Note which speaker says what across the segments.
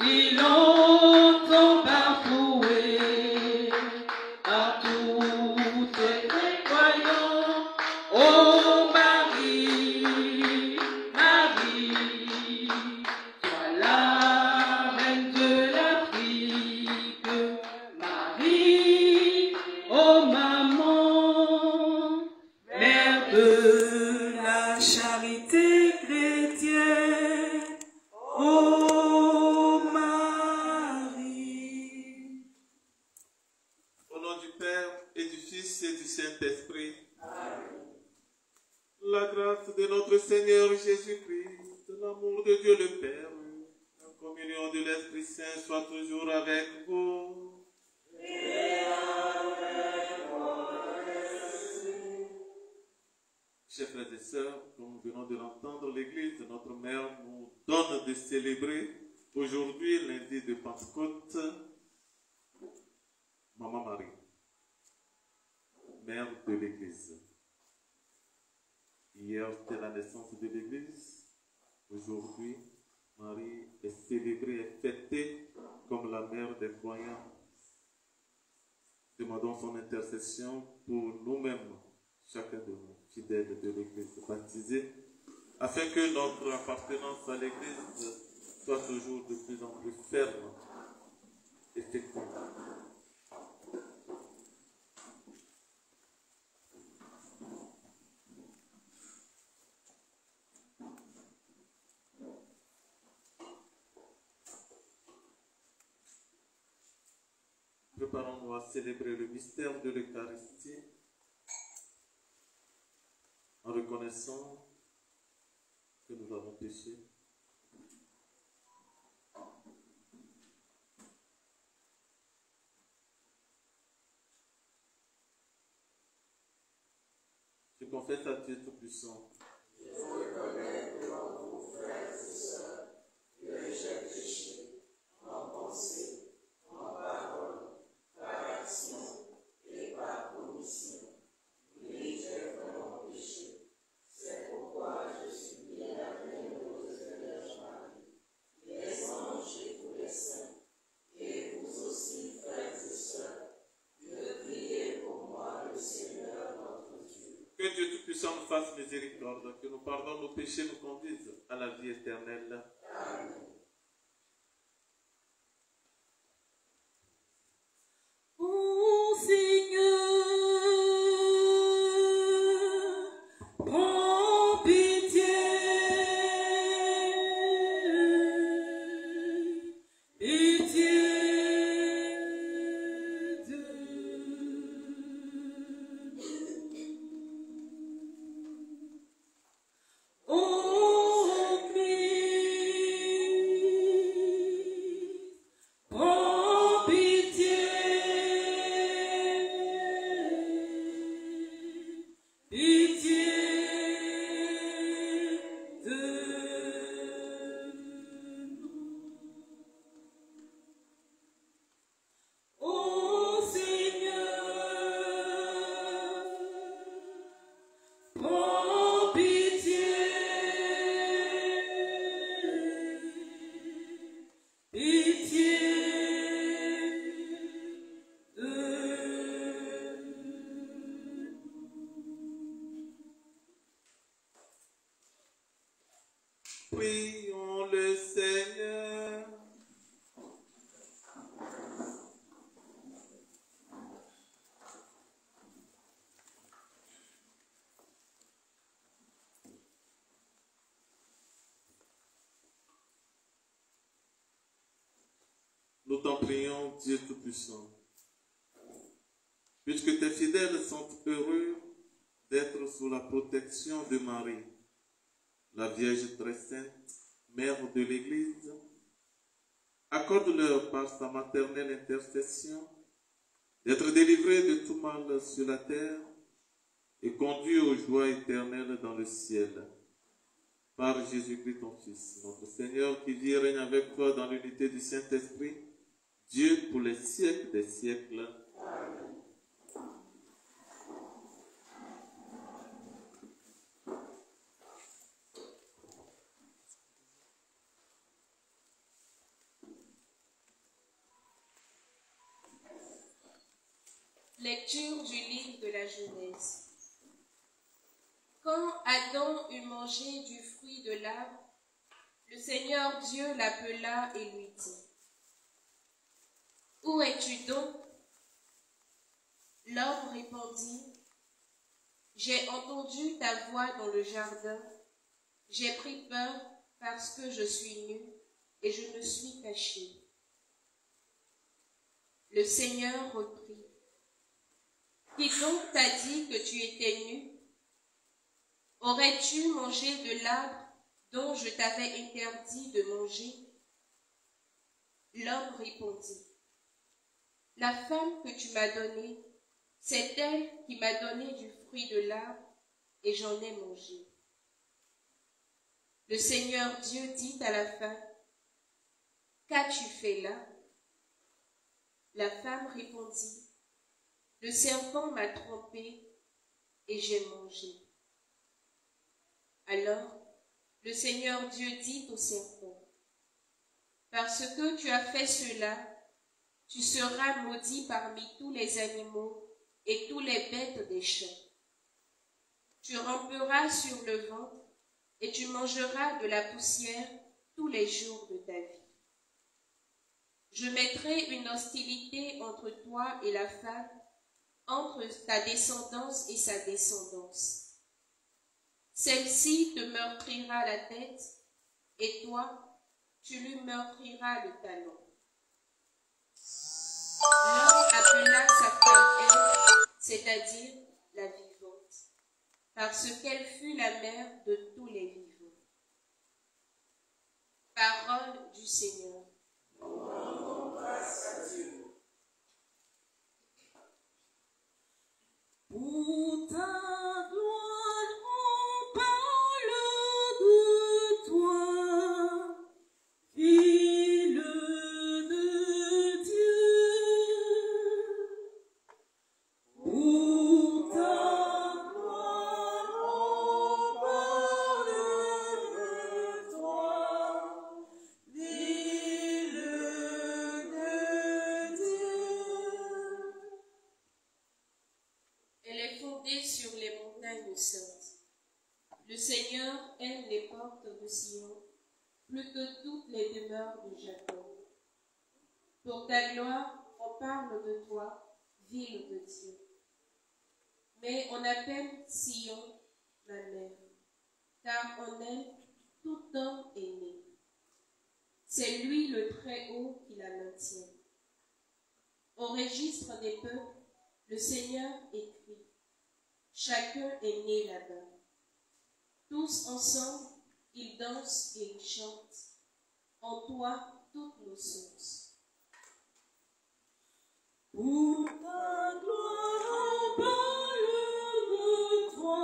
Speaker 1: qui longtemps bafoué par tous tes croyants. Oh Marie, Marie, sois la reine de l'Afrique. Marie, oh maman, mère de la charité chrétienne. Oh Marie.
Speaker 2: Au nom du Père et du Fils et du Saint-Esprit. La grâce de notre Seigneur Jésus-Christ, l'amour de Dieu le Père, la communion de l'Esprit Saint soit toujours avec vous. Chers frères et sœurs, comme nous venons de l'entendre, l'Église de notre Mère nous donne de célébrer aujourd'hui, lundi de Pentecôte, Maman Marie, Mère de l'Église. Hier, c'était la naissance de l'Église. Aujourd'hui, Marie est célébrée et fêtée comme la mère des croyants. Demandons son intercession pour nous-mêmes, chacun de nous, fidèles de l'Église baptisés, afin que notre appartenance à l'Église soit toujours de plus en plus ferme et féconde. Préparons-nous à célébrer le mystère de l'Eucharistie en reconnaissant que nous avons péché. Je confesse à Dieu Tout-Puissant.
Speaker 3: Je reconnais devant vous, frères et sœurs, que j'ai péché en pensée, en parole, par action et par commission. Oui, j'ai vraiment péché. C'est pourquoi je supplie la bienheureuse Vierge Marie, les anges et tous les saints, et vous aussi, frères et sœurs, de prier pour moi, le Seigneur notre Dieu.
Speaker 2: Que Dieu Tout-Puissant nous fasse miséricorde, que nous pardonne nos péchés, nous conduise à la vie éternelle.
Speaker 3: Amen.
Speaker 1: Ô Seigneur, prends pitié, pitié de nous. Ô Christ, prends pitié, pitié de nous. Ô Seigneur, prends pitié, pitié de nous.
Speaker 2: Prions le Seigneur. Nous t'en prions, Dieu Tout-Puissant. Puisque tes fidèles sont heureux d'être sous la protection de Marie, la Vierge très sainte, Mère de l'Église, accorde-leur par sa maternelle intercession d'être délivrés de tout mal sur la terre et conduits aux joies éternelles dans le ciel. Par Jésus-Christ ton Fils, notre Seigneur, qui vit et règne avec toi dans l'unité du Saint-Esprit, Dieu pour les siècles des siècles.
Speaker 4: Lecture du livre de la Genèse. Quand Adam eut mangé du fruit de l'arbre, le Seigneur Dieu l'appela et lui dit, « Où es-tu donc » L'homme répondit, « J'ai entendu ta voix dans le jardin, j'ai pris peur parce que je suis nu et je me suis caché. » Le Seigneur reprit, « Qui donc t'a dit que tu étais nu? Aurais-tu mangé de l'arbre dont je t'avais interdit de manger ?» L'homme répondit, « La femme que tu m'as donnée, c'est elle qui m'a donné du fruit de l'arbre et j'en ai mangé. » Le Seigneur Dieu dit à la femme, « Qu'as-tu fait là ?» La femme répondit, « Le serpent m'a trompée et j'ai mangé. » Alors, le Seigneur Dieu dit au serpent, « Parce que tu as fait cela, tu seras maudit parmi tous les animaux et tous les bêtes des champs. Tu ramperas sur le ventre et tu mangeras de la poussière tous les jours de ta vie. Je mettrai une hostilité entre toi et la femme, entre ta descendance et sa descendance. Celle-ci te meurtrira la tête, et toi, tu lui meurtriras le talon. » L'homme appela sa femme Ève, c'est-à-dire la vivante, parce qu'elle fut la mère de tous les vivants. Parole du Seigneur.
Speaker 3: Nous rendons grâce à Dieu.
Speaker 1: Pour ta gloire, on parle de toi, Fille de Dieu. Pour ta gloire, on parle de toi, Fille de Dieu.
Speaker 4: Elle est fondée sur les montagnes saintes. Le Seigneur aime les portes de Sion, plus que toutes les demeures de Jacob. Pour ta gloire, on parle de toi, ville de Dieu. Mais on appelle Sion ma mère, car en elle, tout homme est né. C'est lui le Très-Haut qui la maintient. Au registre des peuples, le Seigneur écrit, chacun est né là-bas. Tous ensemble, ils dansent et ils chantent. En toi, toutes nos sources.
Speaker 1: Pour ta gloire, on parle de toi,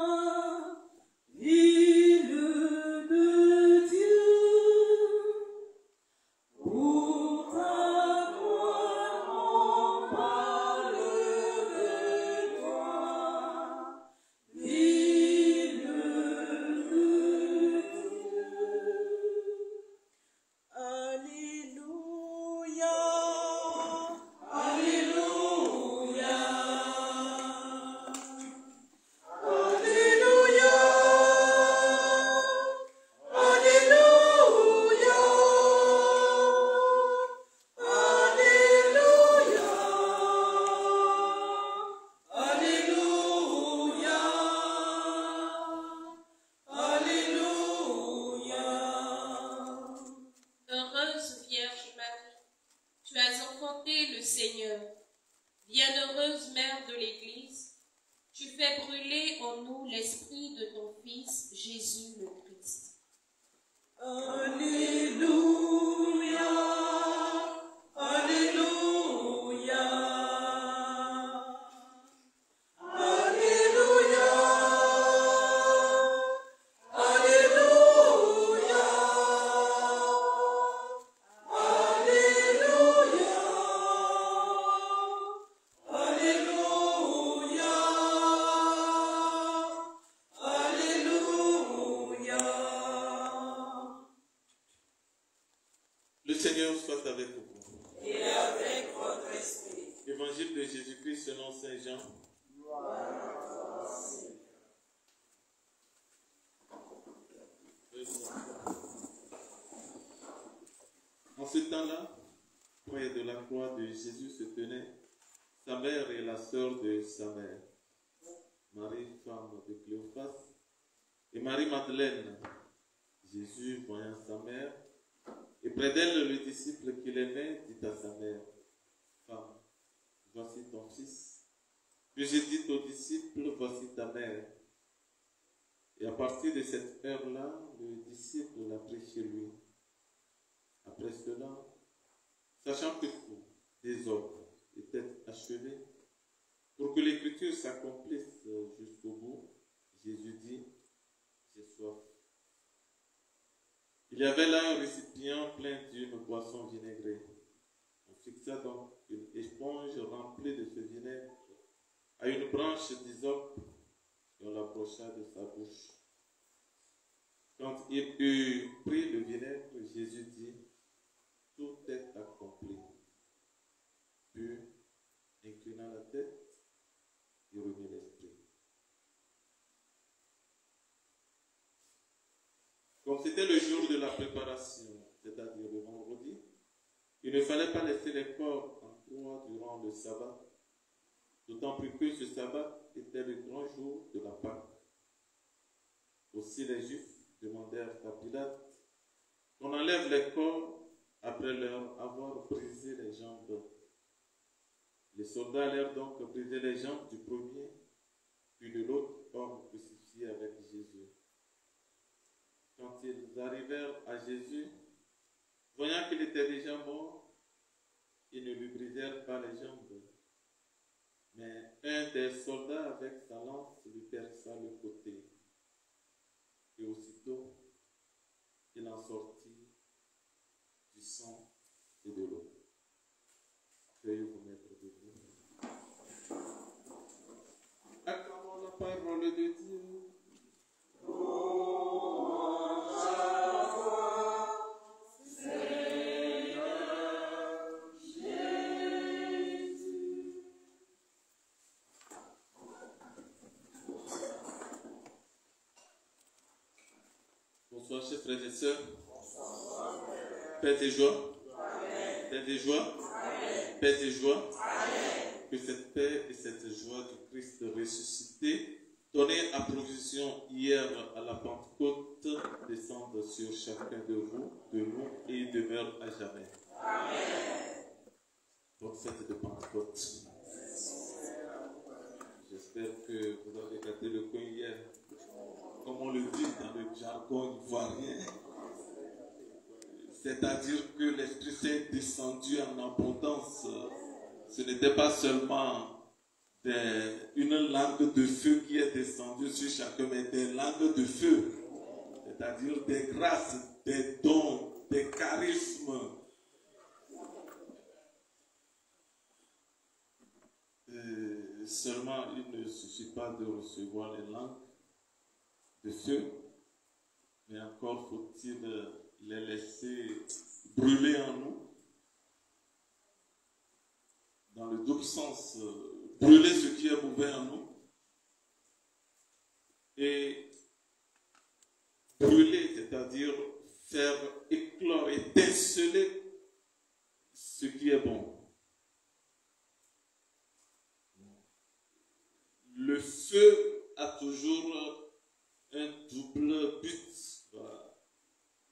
Speaker 1: Ville de Dieu. Pour ta gloire, on parle de toi, Ville de Dieu. Alléluia. Alléluia. Alléluia. Alléluia. Alléluia. Alléluia. Alléluia.
Speaker 4: Heureuse Vierge Marie, tu as enfanté le Seigneur. Bienheureuse Mère de l'Église, tu fais brûler en nous l'esprit de ton Fils, Jésus le Christ.
Speaker 1: Alléluia. Alléluia. Alléluia. Alléluia. Alléluia. Alléluia.
Speaker 2: Le Seigneur soit avec vous.
Speaker 3: Et avec votre esprit.
Speaker 2: Évangile Évangile de Jésus-Christ selon Saint Jean. En ce temps-là, près de la croix de Jésus se tenaient sa mère et la sœur de sa mère, Marie, femme de Cléophas, et Marie-Madeleine. Jésus, voyant sa mère, et près d'elle le disciple qu'il aimait, dit à sa mère, « Femme, voici ton fils. » Puis il dit au disciple, « Voici ta mère. » Et à partir de cette heure-là, le disciple l'a pris chez lui. Après cela, sachant que tout des hommes étaient achevés, pour que l'écriture s'accomplisse jusqu'au bout, Jésus dit, « J'ai soif. » Il y avait là un récipient plein d'une boisson vinaigrée. On fixa donc une éponge remplie de ce vinaigre à une branche d'hysope et on l'approcha de sa bouche. Quand il eut pris le vinaigre, Jésus dit, « Tout est accompli. » Puis, inclinant la tête, il remit l'esprit. Comme c'était le jour de la préparation, c'est-à-dire le vendredi, il ne fallait pas laisser les corps en croix durant le sabbat, d'autant plus que ce sabbat était le grand jour de la Pâque. Aussi les Juifs demandèrent à Pilate qu'on enlève les corps après leur avoir brisé les jambes. Les soldats allèrent donc briser les jambes du premier, puis de l'autre homme crucifié avec Jésus. Quand ils arrivèrent à Jésus, voyant qu'il était déjà mort, ils ne lui brisèrent pas les jambes. Mais un des soldats avec sa lance lui perça le côté. Et aussitôt, il en sortit du sang et de l'eau. Veuillez vous mettre debout. Acclamons la parole de Dieu. Bonsoir, chers frères et sœurs. Paix et joie. Paix et joie. Paix et joie. Que cette paix et cette joie du Christ ressuscité, donné à provision hier à la Pentecôte, descendent sur chacun de vous, de nous, et demeure à jamais. Amen. Bonne fête de Pentecôte. J'espère que vous avez gâté le coin hier. Comme on le dit dans le jargon ivoirien, c'est-à-dire que l'Esprit Saint est descendu en abondance. Ce n'était pas seulement une langue de feu qui est descendue sur chacun, mais des langues de feu, c'est-à-dire des grâces, des dons, des charismes. Seulement, il ne suffit pas de recevoir les langues de feu, mais encore faut-il les laisser brûler en nous, dans le double sens, brûler ce qui est mauvais en nous, et brûler, c'est-à-dire faire éclore et déceler ce qui est bon. Le feu a toujours un double but. Voilà.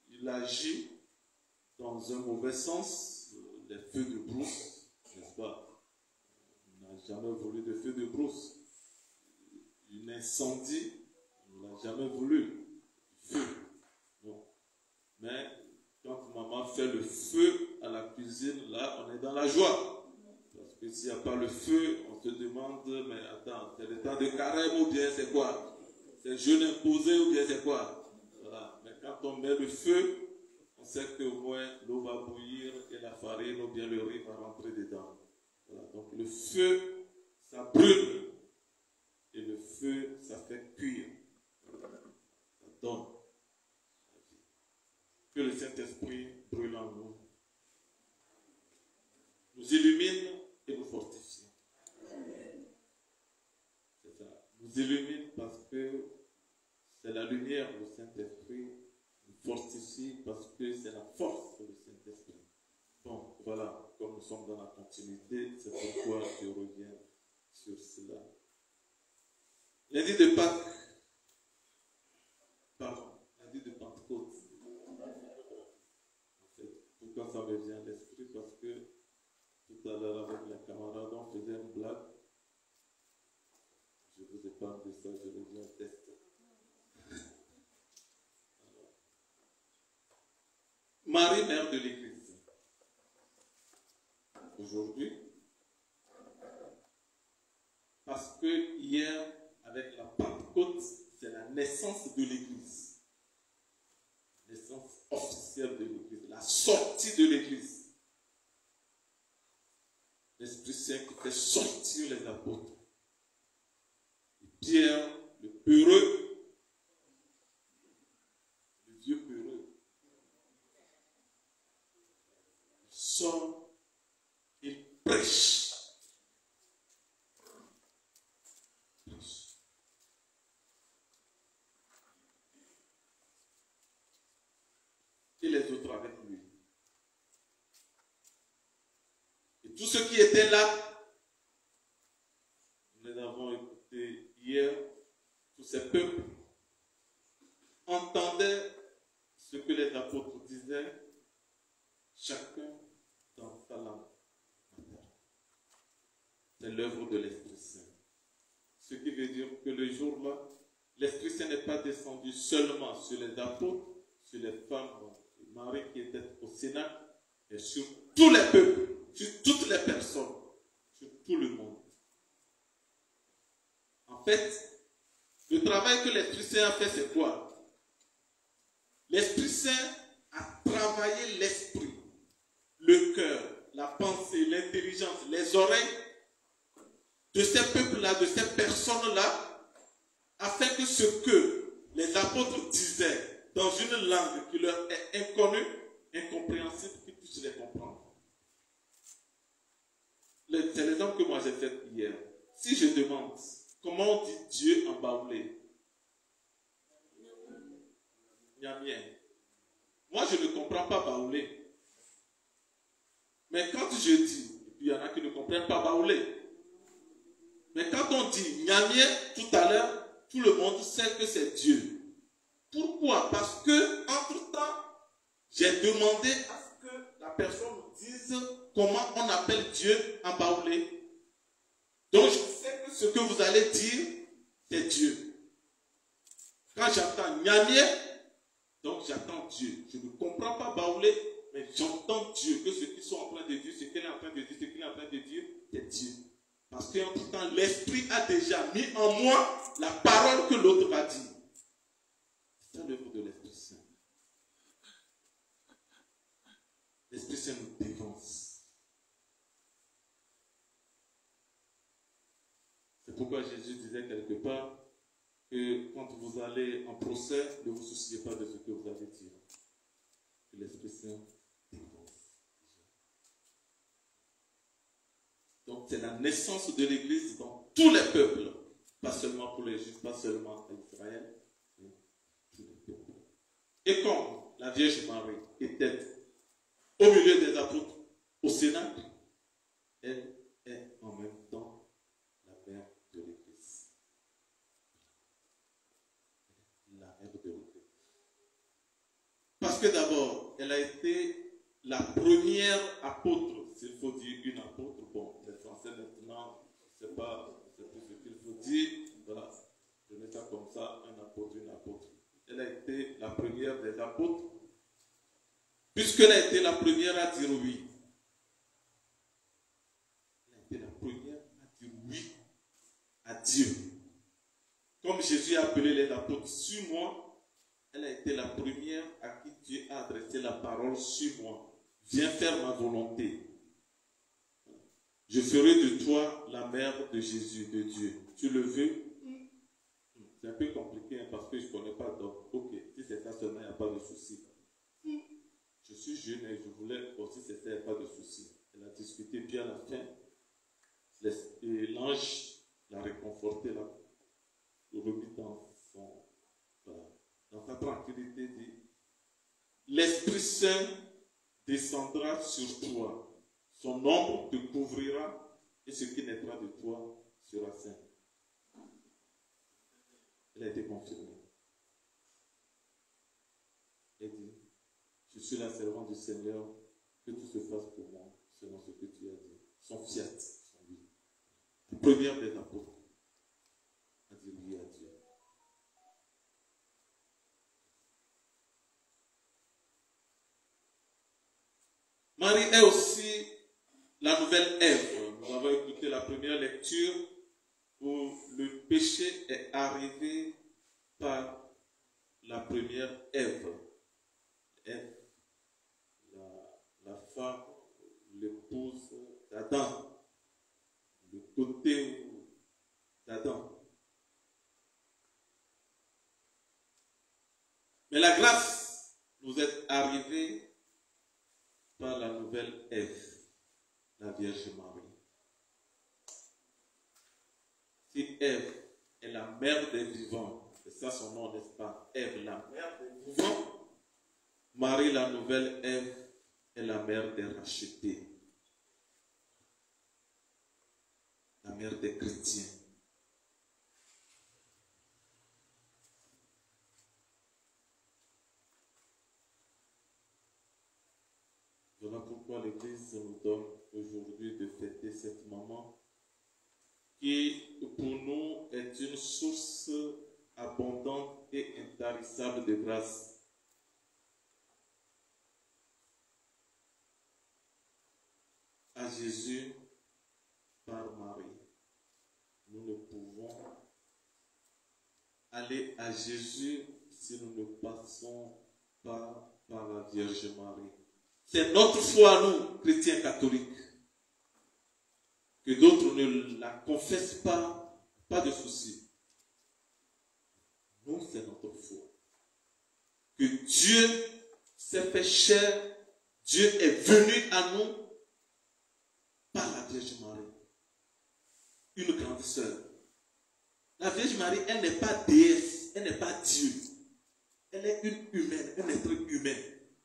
Speaker 2: Il agit dans un mauvais sens, les feux de brousse, n'est-ce pas? On n'a jamais voulu de feu de brousse. Une incendie, on n'a jamais voulu. Feu. Non. Mais quand maman fait le feu à la cuisine, là, on est dans la joie. Parce que s'il n'y a pas le feu, on se demande, mais attends, c'est le temps de carême ou bien c'est quoi? C'est jeûne imposé ou bien c'est quoi? Voilà. Mais quand on met le feu, on sait qu'au moins l'eau va bouillir et la farine ou bien le riz va rentrer dedans. Voilà. Donc le feu, ça brûle. Et le feu, ça fait cuire. Ça donne la vie. Que le Saint-Esprit brûle en nous, nous illumine et nous fortifie. nous illumine parce que c'est la lumière du Saint-Esprit, nous fortifie parce que c'est la force du Saint-Esprit. Bon, voilà, comme nous sommes dans la continuité, c'est pourquoi je reviens sur cela. Lundi de Pâques, lundi de Pentecôte. En fait, pourquoi ça me vient à l'esprit? Parce que tout à l'heure avec les camarades, on faisait une blague. Je vous épargne de ça, je reviens au test. Alors, Marie, mère de l'Église. Aujourd'hui, parce que hier, avec la Pentecôte, c'est la naissance de l'Église. Naissance officielle de l'Église, la sortie de l'Église. L'Esprit Saint qui fait sortir les apôtres. Et Pierre, le peureux, le vieux peureux, il sort, il prêche. Et les autres avec lui. Et tous ceux qui étaient là, nous les avons écoutés hier, tous ces peuples entendaient ce que les apôtres disaient, chacun dans sa langue. C'est l'œuvre de l'Esprit Saint. Ce qui veut dire que le jour-là, l'Esprit Saint n'est pas descendu seulement sur les apôtres, sur les femmes, Marie qui était au Sénat, et sur tous les peuples, sur toutes les personnes, sur tout le monde. En fait, le travail que l'Esprit Saint a fait, c'est quoi? L'Esprit Saint a travaillé l'esprit, le cœur, la pensée, l'intelligence, les oreilles de ces peuples-là, de ces personnes-là, afin que ce que les apôtres disaient dans une langue qui leur est inconnue, incompréhensible, qu'ils puissent les comprendre. C'est l'exemple que moi j'ai fait hier. Si je demande comment on dit Dieu en baoulé, Nyamien. Moi je ne comprends pas baoulé. Mais quand je dis, et puis il y en a qui ne comprennent pas baoulé. Mais quand on dit Nyamien tout à l'heure, tout le monde sait que c'est Dieu. Pourquoi? Parce que, entre-temps, j'ai demandé à ce que la personne nous dise comment on appelle Dieu en baoulé. Donc, je sais que ce que vous allez dire, c'est Dieu. Quand j'entends Nyamie, donc j'attends Dieu. Je ne comprends pas baoulé, mais j'entends Dieu. Que ce qu'ils sont en train de dire, ce qu'elle est en train de dire, ce qu'il est en train de dire, c'est Dieu. Parce qu'entre-temps, l'Esprit a déjà mis en moi la parole que l'autre va dire. C'est l'œuvre de l'Esprit Saint. L'Esprit Saint nous défense. C'est pourquoi Jésus disait quelque part que quand vous allez en procès, ne vous souciez pas de ce que vous allez dire. Que l'Esprit Saint défense. Donc c'est la naissance de l'Église dans tous les peuples. Pas seulement pour les Juifs, pas seulement à Israël. Et comme la Vierge Marie était au milieu des apôtres au Sénat, elle est en même temps la mère de l'Église. La mère de l'Église. Parce que d'abord, elle a été la première apôtre, s'il faut dire une apôtre. Bon, les Français maintenant, je ne sais pas, c'est plus ce qu'il faut dire. Voilà, je mets ça comme ça, un apôtre, une apôtre. Elle a été la première des apôtres, puisqu'elle a été la première à dire oui. Elle a été la première à dire oui à Dieu. Comme Jésus a appelé les apôtres sur moi, elle a été la première à qui Dieu a adressé la parole sur moi. Viens faire ma volonté. Je ferai de toi la mère de Jésus, de Dieu. Tu le veux? C'est un peu compliqué hein, parce que je ne connais pas d'autres. Ok, si c'est ça seulement, il n'y a pas de souci. Je suis jeune et je voulais aussi, si c'est ça, il n'y a pas de souci. Elle a discuté, puis à la fin, l'ange l'a réconforté là. Saint descendra sur toi. Son ombre te couvrira et ce qui naîtra de toi sera saint. Elle a été confirmée. Elle dit, je suis la servante du Seigneur, que tout se fasse pour moi selon ce que tu as dit. Son fiat, son oui. La première des apôtres a dit oui à Dieu. Marie est aussi la nouvelle Ève. Nous avons écouté la première lecture où le péché est arrivé par la première Ève. Ève, la femme, l'épouse d'Adam, le côté d'Adam. Mais la grâce nous est arrivée par la nouvelle Ève, la Vierge Marie. Si Ève est la mère des vivants, c'est ça son nom, n'est-ce pas? Ève, la mère des vivants. Marie, la nouvelle Ève, est la mère des rachetés, la mère des chrétiens. Voilà pourquoi l'Église nous donne aujourd'hui de fêter cette maman qui, pour nous, est une source abondante et intarissable de grâce. À Jésus par Marie. Nous ne pouvons aller à Jésus si nous ne passons pas par la Vierge Marie. C'est notre foi, nous, chrétiens catholiques. Que d'autres ne la confessent pas, pas de souci. Nous, c'est notre foi. Que Dieu s'est fait chair, Dieu est venu à nous par la Vierge Marie. Une grande sœur. La Vierge Marie, elle n'est pas déesse, elle n'est pas Dieu. Elle est une humaine, un être humain.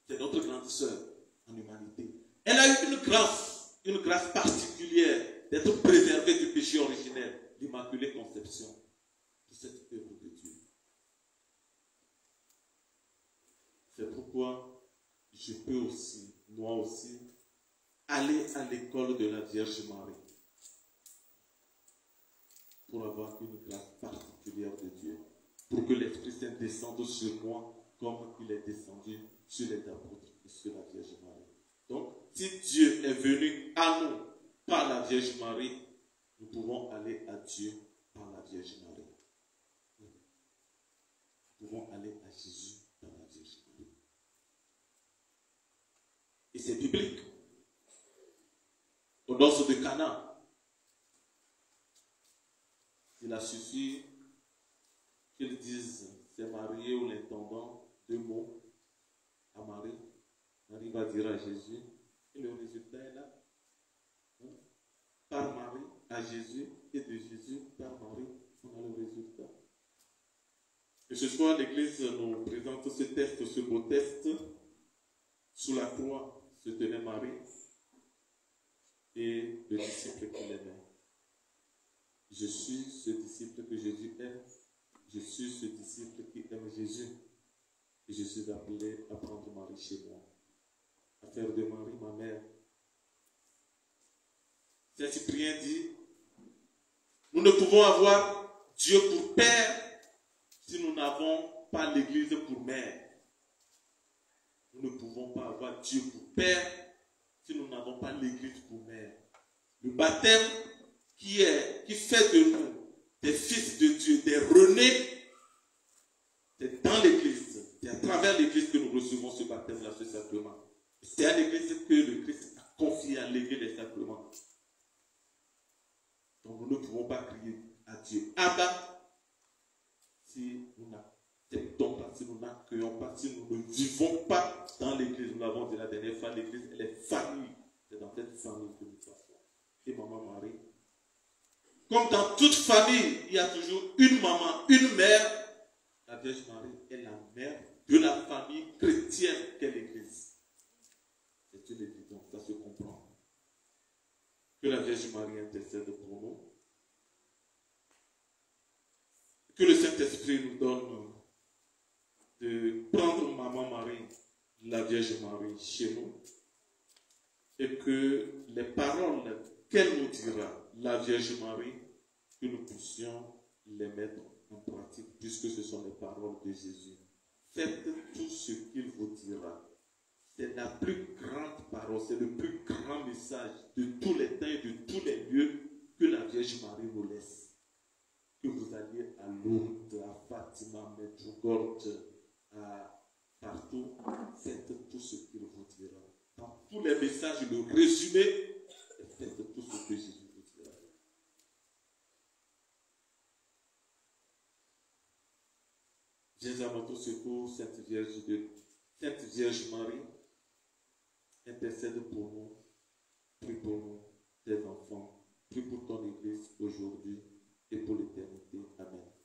Speaker 2: C'est notre grande sœur en humanité. Elle a eu une grâce particulière d'être préservée du péché originel, l'Immaculée Conception, de cette œuvre de Dieu. C'est pourquoi je peux aussi, moi aussi, aller à l'école de la Vierge Marie pour avoir une grâce particulière de Dieu, pour que l'Esprit Saint descende sur moi comme il est descendu sur les apôtres et sur la Vierge Marie. Donc, si Dieu est venu à nous par la Vierge Marie, nous pouvons aller à Dieu par la Vierge Marie. Nous pouvons aller à Jésus par la Vierge Marie. Et c'est biblique. Aux noces de Cana, il a suffi qu'ils disent c'est marié ou l'intendant, 2 mots à Marie. Marie va dire à Jésus et le résultat est là. Par Marie à Jésus et de Jésus par Marie, on a le résultat. Et ce soir, l'Église nous présente ce test, ce beau test. Sous la croix se tenait Marie et le disciple qui l'aimait. Je suis ce disciple que Jésus aime. Je suis ce disciple qui aime Jésus. Et je suis appelé à prendre Marie chez moi. À faire de Marie ma mère. Saint Cyprien dit, nous ne pouvons avoir Dieu pour père si nous n'avons pas l'Église pour mère. Nous ne pouvons pas avoir Dieu pour père si nous n'avons pas l'Église pour mère. Le baptême qui fait de nous des fils de Dieu, des renés, c'est dans l'Église. C'est à travers l'Église que nous recevons ce baptême-là, ce sacrement. C'est à l'Église que le Christ a confié à léguer les sacrements. Donc nous ne pouvons pas crier à Dieu Abba si nous n'acceptons pas, si nous n'accueillons pas, si nous ne vivons pas dans l'Église. Nous l'avons dit la dernière fois, l'Église, elle est famille. C'est dans cette famille que nous passons. Et maman Marie, comme dans toute famille, il y a toujours une maman, une mère. La Vierge Marie est la mère de la famille chrétienne qu'est l'Église. C'est une évidence, ça se comprend. Que la Vierge Marie intercède pour nous. Que le Saint-Esprit nous donne de prendre Maman Marie, la Vierge Marie, chez nous. Et que les paroles qu'elle nous dira, la Vierge Marie, que nous puissions les mettre en pratique, puisque ce sont les paroles de Jésus. Faites tout ce qu'il vous dira. C'est la plus grande parole, c'est le plus grand message de tous les temps et de tous les lieux que la Vierge Marie nous laisse. Que vous alliez à Lourdes, à Fatima, à Medjugorje, partout, faites tout ce qu'il vous dira. Dans tous les messages, le résumé, et faites tout ce que Jésus vous dira. Jésus à notre secours, Sainte Vierge Marie, intercède pour nous, prie pour nous, tes enfants, prie pour ton Église aujourd'hui et pour l'éternité. Amen.